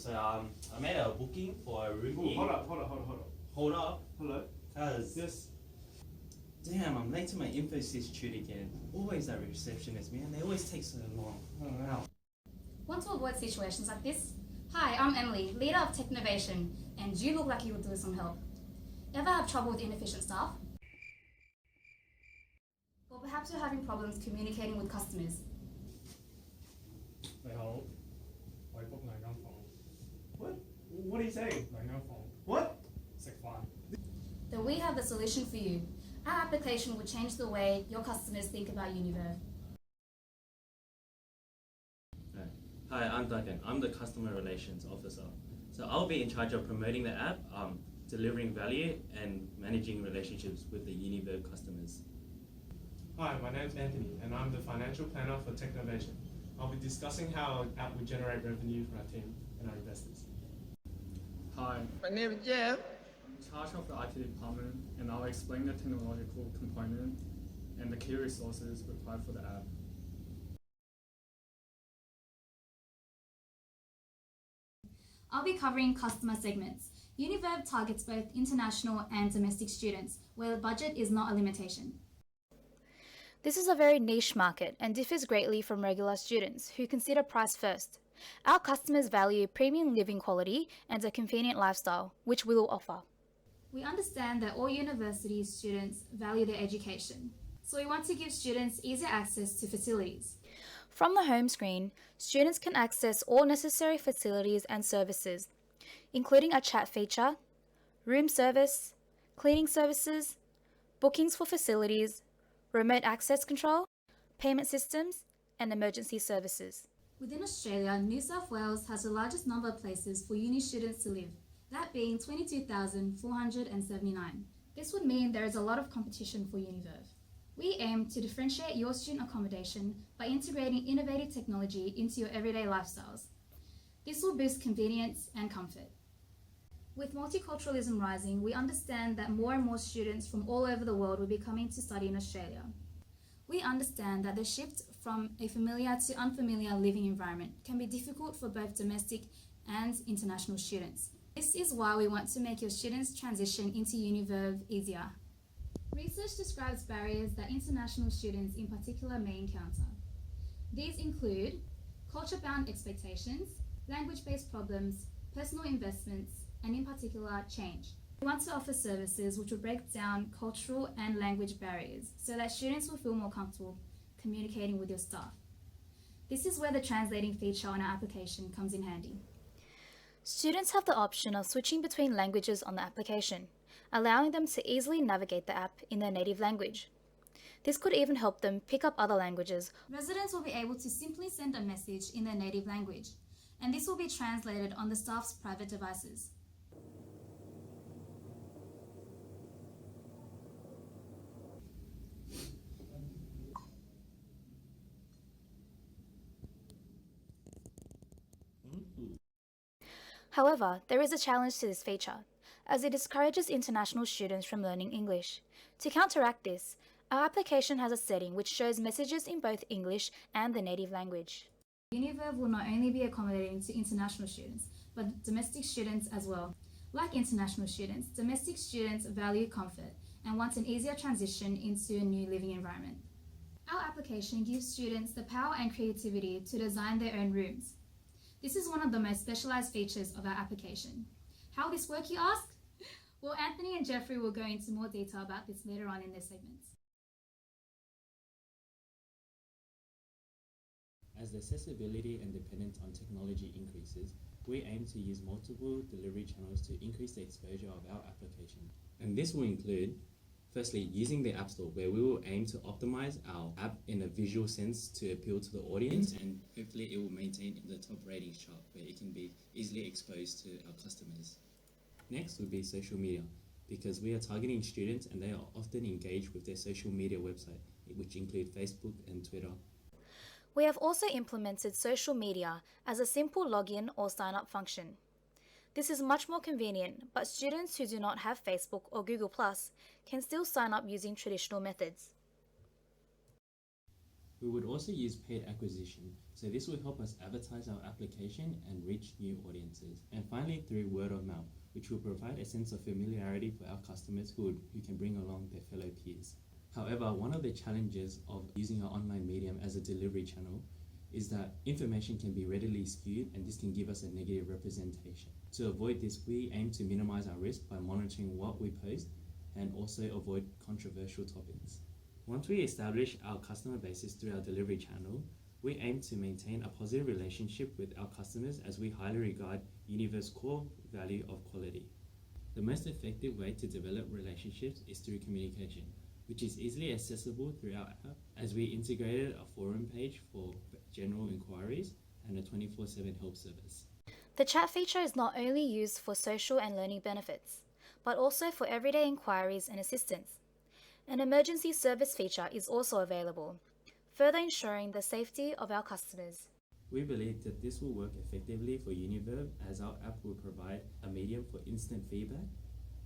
I made a booking for a room. Ooh, hold up. Hold up. Hello? Cause Yes. damn, I'm late to my INFS1602 shoot again. Always that receptionist, man. They always take so long. I don't know. Want to avoid situations like this? Hi, I'm Emily, leader of Technovation, and you look like you would do some help. Ever have trouble with inefficient staff? Or perhaps you're having problems communicating with customers. 你好，我係 book 2間房， What? What are you saying? 2間房 What? 食飯。 Then we have the solution for you. Our application will change the way your customers think about UniVerve. Hi, I'm Duncan. I'm the Customer Relations Officer. So I'll be in charge of promoting the app, delivering value, and managing relationships with the UniVerve customers. Hi, my name's Anthony, and I'm the Financial Planner for Technovation. I'll be discussing how our app will generate revenue for our team and our investors. Hi, My name is Jeff. I'm in charge of the IT department, and I'll explain the technological component and the key resources required for the app. I'll be covering customer segments. UniVerve targets both international and domestic students, where the budget is not a limitation. This is a very niche market and differs greatly from regular students who consider price first. Our customers value premium living quality and a convenient lifestyle, which we will offer. We understand that all university students value their education, so we want to give students easier access to facilities. From the home screen, students can access all necessary facilities and services, including a chat feature, room service, cleaning services, bookings for facilities, remote access control, payment systems, and emergency services. Within Australia, New South Wales has the largest number of places for uni students to live, that being 22,479. This would mean there is a lot of competition for UniVerve. We aim to differentiate your student accommodation by integrating innovative technology into your everyday lifestyles. This will boost convenience and comfort. With multiculturalism rising, we understand that more and more students from all over the world will be coming to study in Australia. We understand that the shift from a familiar to unfamiliar living environment can be difficult for both domestic and international students. This is why we want to make your students' transition into UniVerve easier. Research describes barriers that international students in particular may encounter. These include culture-bound expectations, language-based problems, personal investments, and in particular, change. We want to offer services which will break down cultural and language barriers so that students will feel more comfortable communicating with your staff. This is where the translating feature on our application comes in handy. Students have the option of switching between languages on the application, allowing them to easily navigate the app in their native language. This could even help them pick up other languages. Residents will be able to simply send a message in their native language, and this will be translated on the staff's private devices. However, there is a challenge to this feature, as it discourages international students from learning English. To counteract this, our application has a setting which shows messages in both English and the native language. UniVerve will not only be accommodating to international students, but domestic students as well. Like international students, domestic students value comfort and want an easier transition into a new living environment. Our application gives students the power and creativity to design their own rooms. This is one of the most specialized features of our application. How will this work, you ask? Well, Anthony and Jeffrey will go into more detail about this later on in their segments. As the accessibility and dependence on technology increases, we aim to use multiple delivery channels to increase the exposure of our application. And this will include, firstly, using the App Store, where we will aim to optimize our app in a visual sense to appeal to the audience, and hopefully it will maintain the top ratings chart where it can be easily exposed to our customers. Next would be social media, because we are targeting students and they are often engaged with their social media website, which include Facebook and Twitter. We have also implemented social media as a simple login or sign-up function. This is much more convenient, but students who do not have Facebook or Google+ can still sign up using traditional methods. We would also use paid acquisition, so this will help us advertise our application and reach new audiences. And finally, through word of mouth, which will provide a sense of familiarity for our customers who can bring along their fellow peers. However, one of the challenges of using our online medium as a delivery channel is that information can be readily skewed, and this can give us a negative representation. To avoid this, we aim to minimize our risk by monitoring what we post and also avoid controversial topics. Once we establish our customer bases through our delivery channel, we aim to maintain a positive relationship with our customers as we highly regard UniVerve's core value of quality. The most effective way to develop relationships is through communication, which is easily accessible through our app, as we integrated a forum page for general inquiries and a 24/7 help service. The chat feature is not only used for social and learning benefits, but also for everyday inquiries and assistance. An emergency service feature is also available, further ensuring the safety of our customers. We believe that this will work effectively for UniVerve, as our app will provide a medium for instant feedback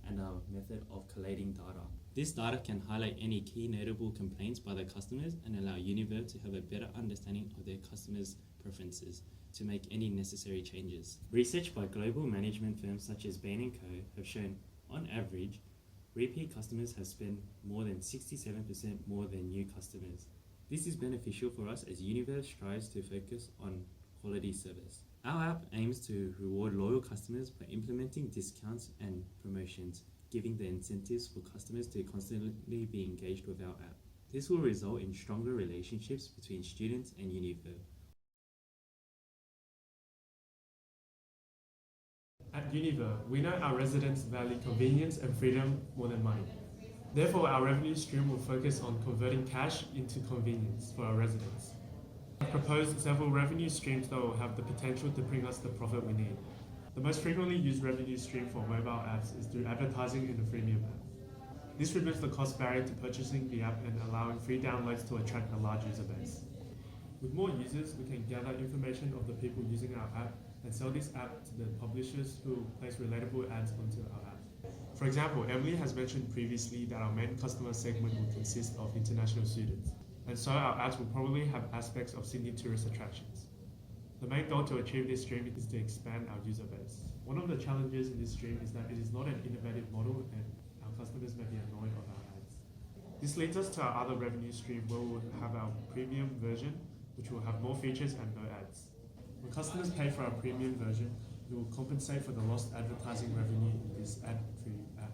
and a method of collating data. This data can highlight any key notable complaints by the customers and allow UniVerve to have a better understanding of their customers' preferences to make any necessary changes. Research by global management firms such as Bain & Co. have shown, on average, repeat customers have spent more than 67% more than new customers. This is beneficial for us as UniVerve strives to focus on quality service. Our app aims to reward loyal customers by implementing discounts and promotions, giving the incentives for customers to constantly be engaged with our app. This will result in stronger relationships between students and UniVerve. At UniVerve, we know our residents value convenience and freedom more than money. Therefore, our revenue stream will focus on converting cash into convenience for our residents. I've proposed several revenue streams that will have the potential to bring us the profit we need. The most frequently used revenue stream for mobile apps is through advertising in the freemium app. This removes the cost barrier to purchasing the app and allowing free downloads to attract a large user base. With more users, we can gather information of the people using our app and sell this app to the publishers who place relatable ads onto our app. For example, Emily has mentioned previously that our main customer segment will consist of international students, and so our ads will probably have aspects of Sydney tourist attractions. The main goal to achieve this stream is to expand our user base. One of the challenges in this stream is that it is not an innovative model and our customers may be annoyed of our ads. This leads us to our other revenue stream where we'll have our premium version, which will have more features and no ads. When customers pay for our premium version, we will compensate for the lost advertising revenue in this ad-free app.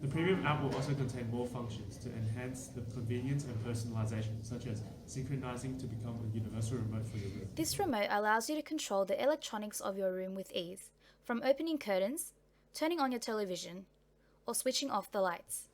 The premium app will also contain more functions to enhance the convenience and personalization, such as synchronizing to become a universal remote for your room. This remote allows you to control the electronics of your room with ease, from opening curtains, turning on your television, or switching off the lights.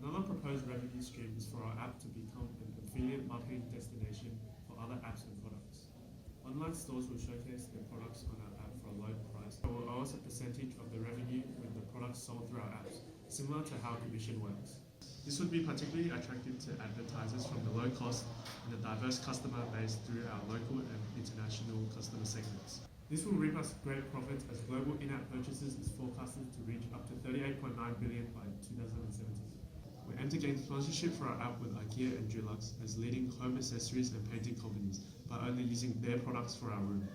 Another proposed revenue stream is for our app to become an affiliate marketing destination for other apps and products. Online stores will showcase their products on our app for a low price. They will owe us a percentage of the revenue when the products sold through our apps, similar to how commission works. This would be particularly attractive to advertisers from the low cost and the diverse customer base through our local and international customer segments. This will reap us great profits as global in-app purchases is forecasted to reach up to $38.9 billion by 2017. We aim to gain sponsorship for our app with IKEA and Dulux as leading home accessories and painting companies by only using their products for our room.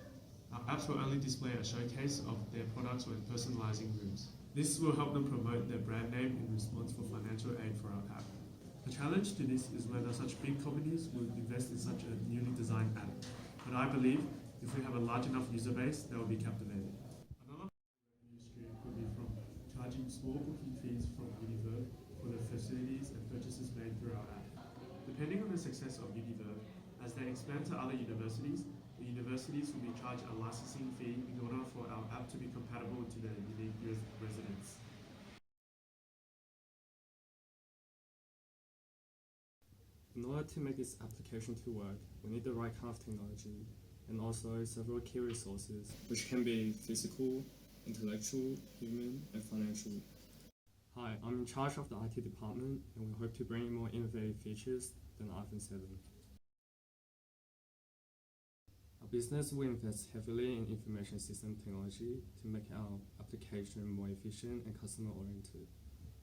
Our apps will only display a showcase of their products when personalizing rooms. This will help them promote their brand name in response for financial aid for our app. The challenge to this is whether such big companies will invest in such a newly designed app. But I believe if we have a large enough user base, they will be captivated. Another revenue stream could be from charging small booking fees from UniVerve for the facilities and purchases made through our app. Depending on the success of UniVerve, as they expand to other universities, the universities will be charged a licensing fee in order for our app to be compatible to their unique residents. In order to make this application to work, we need the right kind of technology and also several key resources, which can be physical, intellectual, human, and financial. Hi, I'm in charge of the IT department, and we hope to bring more innovative features than iPhone 7. Our business will invest heavily in information system technology to make our application more efficient and customer-oriented.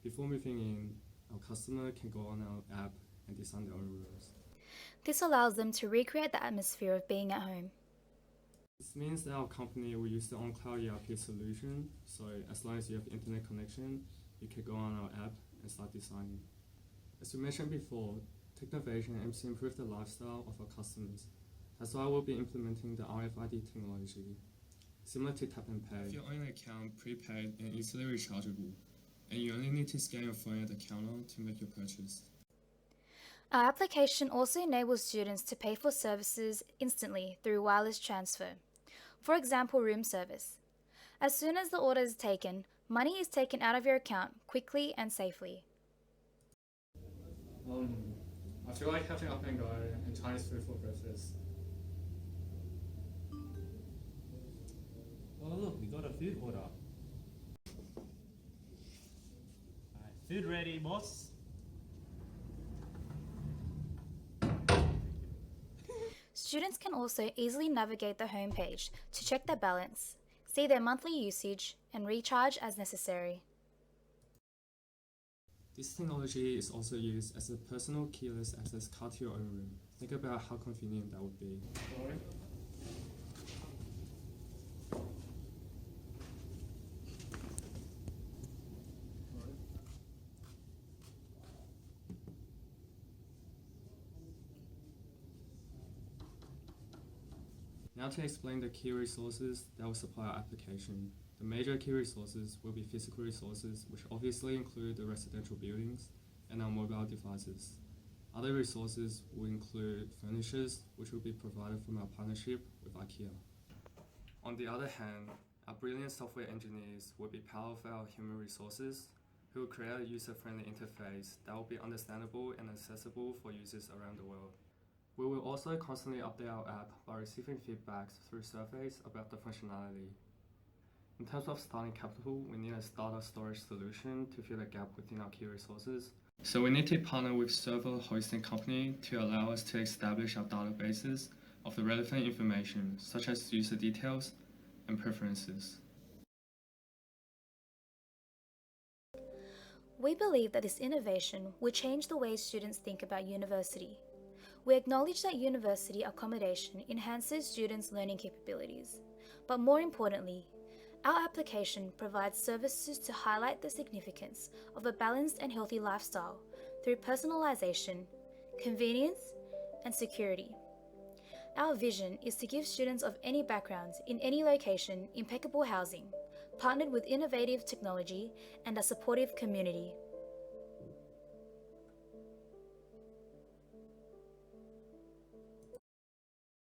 Before moving in, our customer can go on our app and design their own rooms. This allows them to recreate the atmosphere of being at home. This means that our company will use the on-cloud ERP solution, so as long as you have internet connection, you can go on our app and start designing. As we mentioned before, Technovation aims to improve the lifestyle of our customers. That's why we'll be implementing the RFID technology, similar to tap and pay. If you own an account prepaid and easily rechargeable, and you only need to scan your phone at the counter to make your purchase. Our application also enables students to pay for services instantly through wireless transfer. For example, room service. As soon as the order is taken, money is taken out of your account quickly and safely. I feel like having up and go and Chinese food for breakfast. Oh look, we got a food order. Alright, food ready, boss. Students can also easily navigate the homepage to check their balance, see their monthly usage, and recharge as necessary. This technology is also used as a personal keyless access card to your own room. Think about how convenient that would be. Sorry. Now to explain the key resources that will supply our application. The major key resources will be physical resources, which obviously include the residential buildings and our mobile devices. Other resources will include furnitures, which will be provided from our partnership with IKEA. On the other hand, our brilliant software engineers will be part of our human resources, who will create a user-friendly interface that will be understandable and accessible for users around the world. We will also constantly update our app by receiving feedbacks through surveys about the functionality. In terms of starting capital, we need a starter storage solution to fill the gap within our key resources. So we need to partner with server hosting company to allow us to establish our databases of the relevant information, such as user details and preferences. We believe that this innovation will change the way students think about university. We acknowledge that university accommodation enhances students' learning capabilities, but more importantly, our application provides services to highlight the significance of a balanced and healthy lifestyle through personalization, convenience, and security. Our vision is to give students of any backgrounds in any location impeccable housing, partnered with innovative technology and a supportive community.